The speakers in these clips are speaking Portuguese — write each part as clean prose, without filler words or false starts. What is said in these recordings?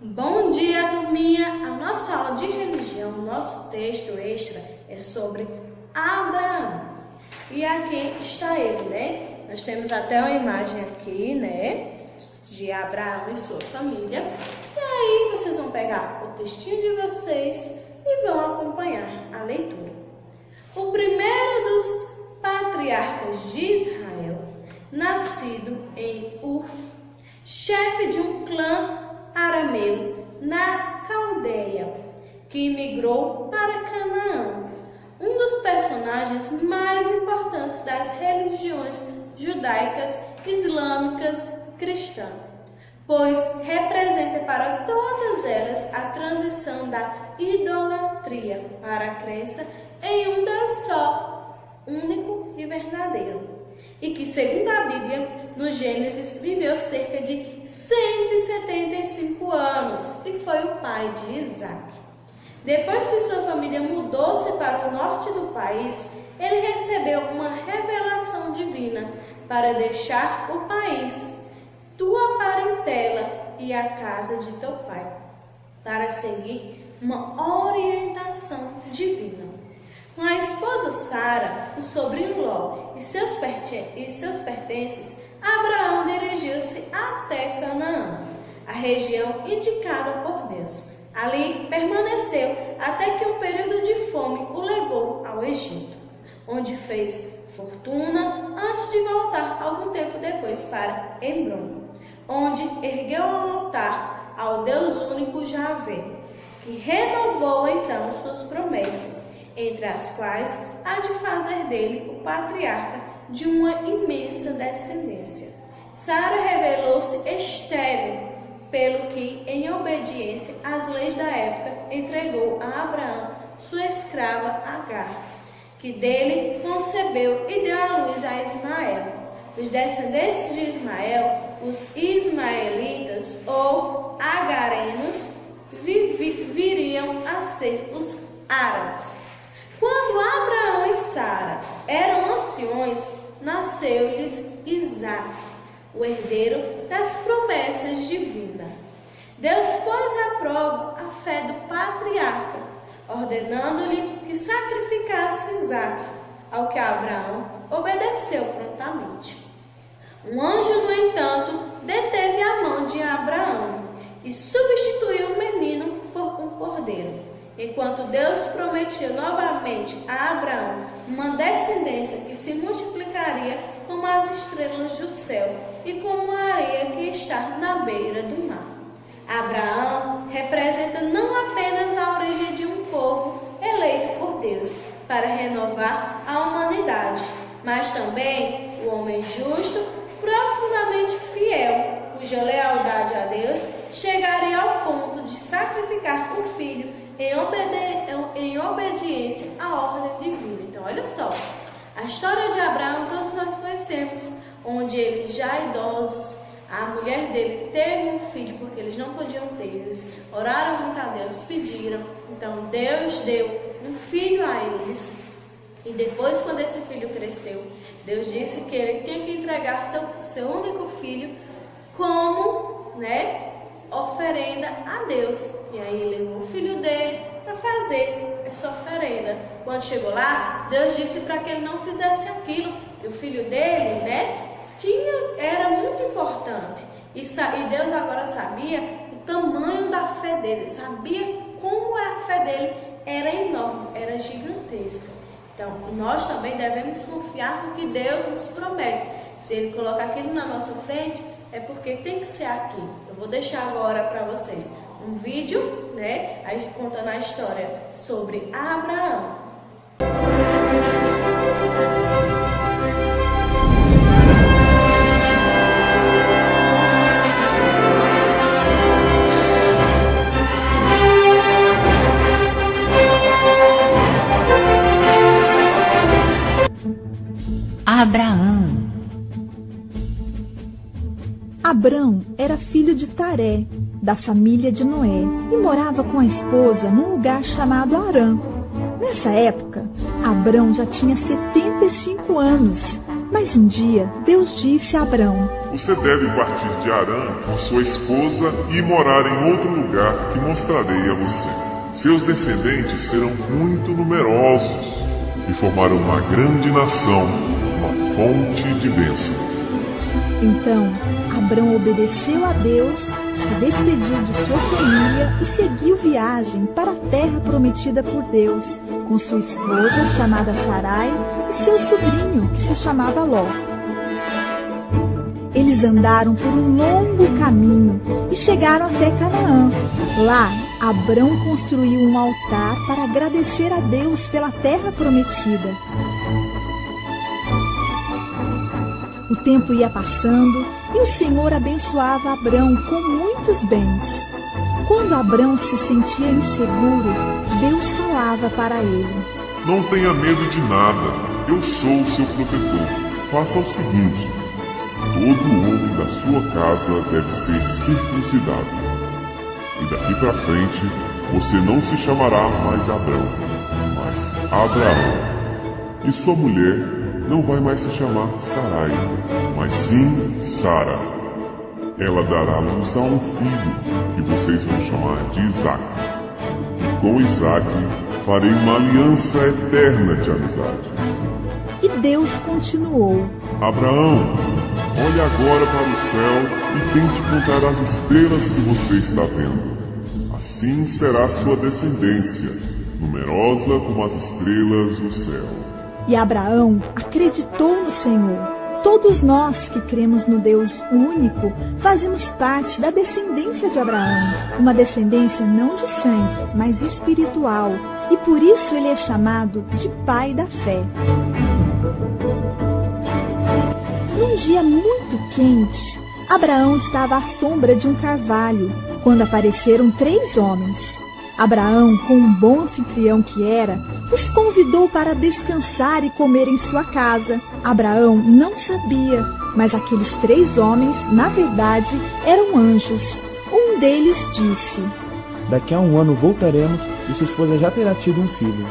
Bom dia, turminha! A nossa aula de religião, nosso texto extra é sobre Abraão. E aqui está ele, né? Nós temos até uma imagem aqui, né? De Abraão e sua família. E aí vocês vão pegar o textinho de vocês e vão acompanhar a leitura. O primeiro dos patriarcas de Israel, nascido em Ur, chefe de um clã arameu na Caldeia, que imigrou para Canaã, um dos personagens mais importantes das religiões judaicas, islâmicas, cristãs, pois representa para todas elas a transição da idolatria para a crença em um Deus só, único e verdadeiro, e que, segundo a Bíblia, no Gênesis, viveu cerca de 175 anos e foi o pai de Isaac. Depois que sua família mudou-se para o norte do país, ele recebeu uma revelação divina para deixar o país, tua parentela e a casa de teu pai, para seguir uma orientação divina. Com a esposa Sara, o sobrinho Ló e seus pertences, Abraão dirigiu-se até Canaã, a região indicada por Deus. Ali permaneceu até que um período de fome o levou ao Egito, onde fez fortuna antes de voltar algum tempo depois para Hebrom, onde ergueu um altar ao Deus único Javé, que renovou então suas promessas, entre as quais há de fazer dele o patriarca de uma imensa descendência. Sara revelou-se estéril, pelo que, em obediência às leis da época, entregou a Abraão sua escrava Agar, que dele concebeu e deu à luz a Ismael. Os descendentes de Ismael, os ismaelitas ou agarenos, viriam a ser os árabes. Quando Abraão e Sara eram anciões, nasceu-lhes Isaque, o herdeiro das promessas divinas. Deus pôs à prova a fé do patriarca, ordenando-lhe que sacrificasse Isaque, ao que Abraão obedeceu prontamente. Um anjo, no entanto, deteve a mão de Abraão e substituiu o menino por um cordeiro. Enquanto Deus prometia novamente a Abraão uma descendência que se multiplicaria como as estrelas do céu e como a areia que está na beira do mar. Abraão representa não apenas a origem de um povo eleito por Deus para renovar a humanidade, mas também o homem justo, profundamente fiel, cuja lealdade a Deus chegaria ao ponto de sacrificar o filho em obediência à ordem divina. Então, olha só, a história de Abraão todos nós conhecemos, onde eles já idosos, a mulher dele teve um filho porque eles não podiam ter, eles oraram muito a Deus, pediram, então Deus deu um filho a eles, e depois, quando esse filho cresceu, Deus disse que ele tinha que entregar seu único filho como, oferenda a Deus. E aí ele levou o filho dele para fazer essa oferenda. Quando chegou lá, Deus disse para que ele não fizesse aquilo. E o filho dele, era muito importante. E Deus agora sabia o tamanho da fé dele, sabia como a fé dele era enorme, era gigantesca. Então, nós também devemos confiar no que Deus nos promete. Se Ele colocar aquilo na nossa frente, é porque tem que ser aqui. Eu vou deixar agora para vocês um vídeo, aí contando a história sobre Abraão. Abrão era filho de Taré, da família de Noé, e morava com a esposa num lugar chamado Harã. Nessa época, Abrão já tinha 75 anos Mas um dia Deus disse a Abrão: Você deve partir de Harã com sua esposa e morar em outro lugar que mostrarei a você. Seus descendentes serão muito numerosos e formarão uma grande nação, uma fonte de bênção. Então Abrão obedeceu a Deus, se despediu de sua família e seguiu viagem para a terra prometida por Deus, com sua esposa chamada Sarai e seu sobrinho que se chamava Ló. Eles andaram por um longo caminho e chegaram até Canaã. Lá, Abrão construiu um altar para agradecer a Deus pela terra prometida. O tempo ia passando e o Senhor abençoava Abrão com muitos bens. Quando Abrão se sentia inseguro, Deus falava para ele: Não tenha medo de nada, eu sou o seu protetor. Faça o seguinte: todo homem da sua casa deve ser circuncidado. E daqui para frente, você não se chamará mais Abrão, mas Abraão. E sua mulher não vai mais se chamar Sarai, mas sim Sara. Ela dará à luz a um filho, que vocês vão chamar de Isaque. E com Isaque farei uma aliança eterna de amizade. E Deus continuou: Abraão, olhe agora para o céu e tente contar as estrelas que você está vendo. Assim será sua descendência, numerosa como as estrelas do céu. E Abraão acreditou no Senhor. Todos nós que cremos no Deus único fazemos parte da descendência de Abraão. Uma descendência não de sangue, mas espiritual. E por isso ele é chamado de pai da fé. Num dia muito quente, Abraão estava à sombra de um carvalho, quando apareceram 3 homens. Abraão, como um bom anfitrião que era, os convidou para descansar e comer em sua casa. Abraão não sabia, mas aqueles 3 homens, na verdade, eram anjos. Um deles disse: Daqui a 1 ano voltaremos e sua esposa já terá tido um filho.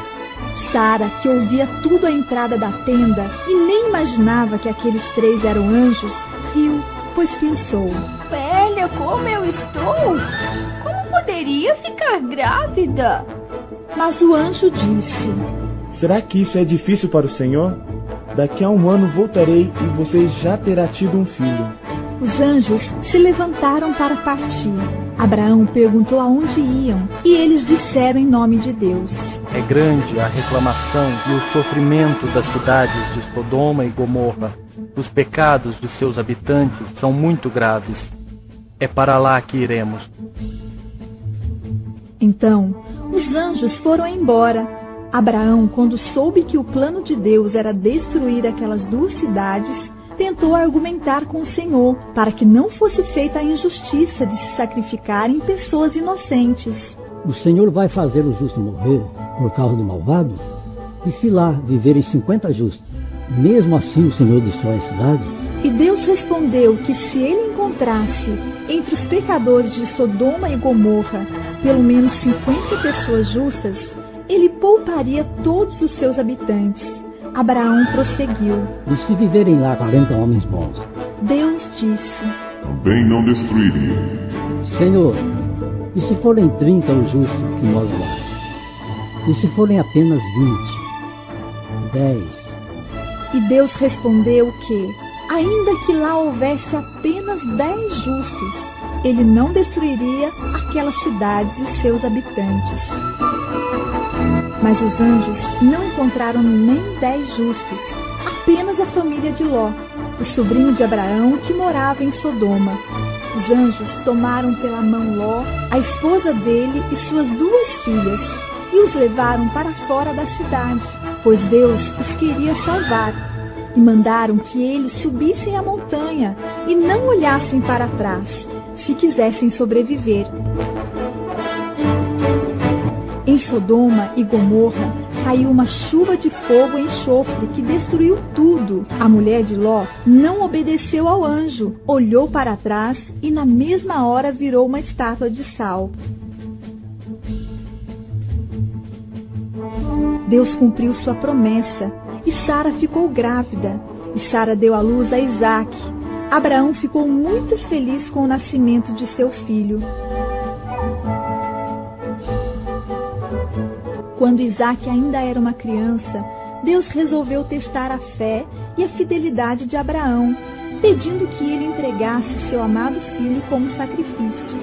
Sara, que ouvia tudo à entrada da tenda e nem imaginava que aqueles 3 eram anjos, riu, pois pensou: Velha, como eu estou? Como poderia ficar grávida? Mas o anjo disse: Será que isso é difícil para o Senhor? Daqui a 1 ano voltarei e você já terá tido um filho. Os anjos se levantaram para partir. Abraão perguntou aonde iam e eles disseram em nome de Deus: É grande a reclamação e o sofrimento das cidades de Sodoma e Gomorra. Os pecados de seus habitantes são muito graves. É para lá que iremos. Então, os anjos foram embora. Abraão, quando soube que o plano de Deus era destruir aquelas 2 cidades, tentou argumentar com o Senhor para que não fosse feita a injustiça de se sacrificarem pessoas inocentes. O Senhor vai fazer o justo morrer por causa do malvado? E se lá viverem 50 justos, mesmo assim o Senhor destrói a cidade? E Deus respondeu que se ele encontrasse entre os pecadores de Sodoma e Gomorra pelo menos 50 pessoas justas, ele pouparia todos os seus habitantes. Abraão prosseguiu: E se viverem lá 40 homens bons? Deus disse: Também não destruiria. Senhor, e se forem 30 os justos que moram lá? E se forem apenas 20? 10? E Deus respondeu que, ainda que lá houvesse apenas 10 justos, ele não destruiria aquelas cidades e seus habitantes. Mas os anjos não encontraram nem 10 justos, apenas a família de Ló, o sobrinho de Abraão que morava em Sodoma. Os anjos tomaram pela mão Ló, a esposa dele e suas 2 filhas, e os levaram para fora da cidade, pois Deus os queria salvar. E mandaram que eles subissem a montanha e não olhassem para trás, se quisessem sobreviver. Em Sodoma e Gomorra caiu uma chuva de fogo e enxofre que destruiu tudo. A mulher de Ló não obedeceu ao anjo, olhou para trás e na mesma hora virou uma estátua de sal. Deus cumpriu sua promessa e Sara ficou grávida. e Sara deu à luz a Isaque. Abraão ficou muito feliz com o nascimento de seu filho. Quando Isaque ainda era uma criança, Deus resolveu testar a fé e a fidelidade de Abraão, pedindo que ele entregasse seu amado filho como sacrifício.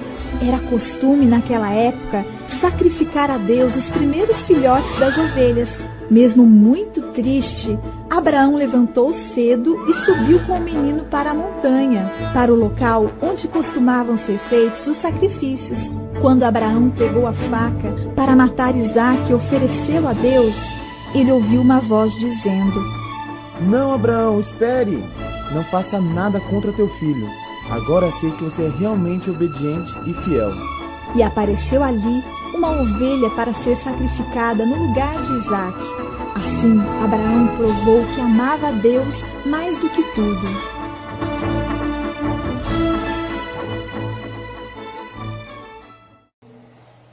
Era costume naquela época sacrificar a Deus os primeiros filhotes das ovelhas. Mesmo muito triste, Abraão levantou cedo e subiu com o menino para a montanha, para o local onde costumavam ser feitos os sacrifícios. Quando Abraão pegou a faca para matar Isaque e oferecê-lo a Deus, ele ouviu uma voz dizendo: Não, Abraão, espere! Não faça nada contra teu filho. Agora sei que você é realmente obediente e fiel. E apareceu ali uma ovelha para ser sacrificada no lugar de Isaque. Assim, Abraão provou que amava a Deus mais do que tudo.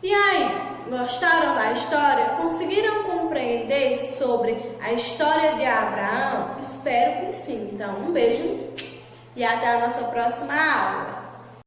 E aí, gostaram da história? Conseguiram compreender sobre a história de Abraão? Espero que sim. Então, um beijo e até a nossa próxima aula.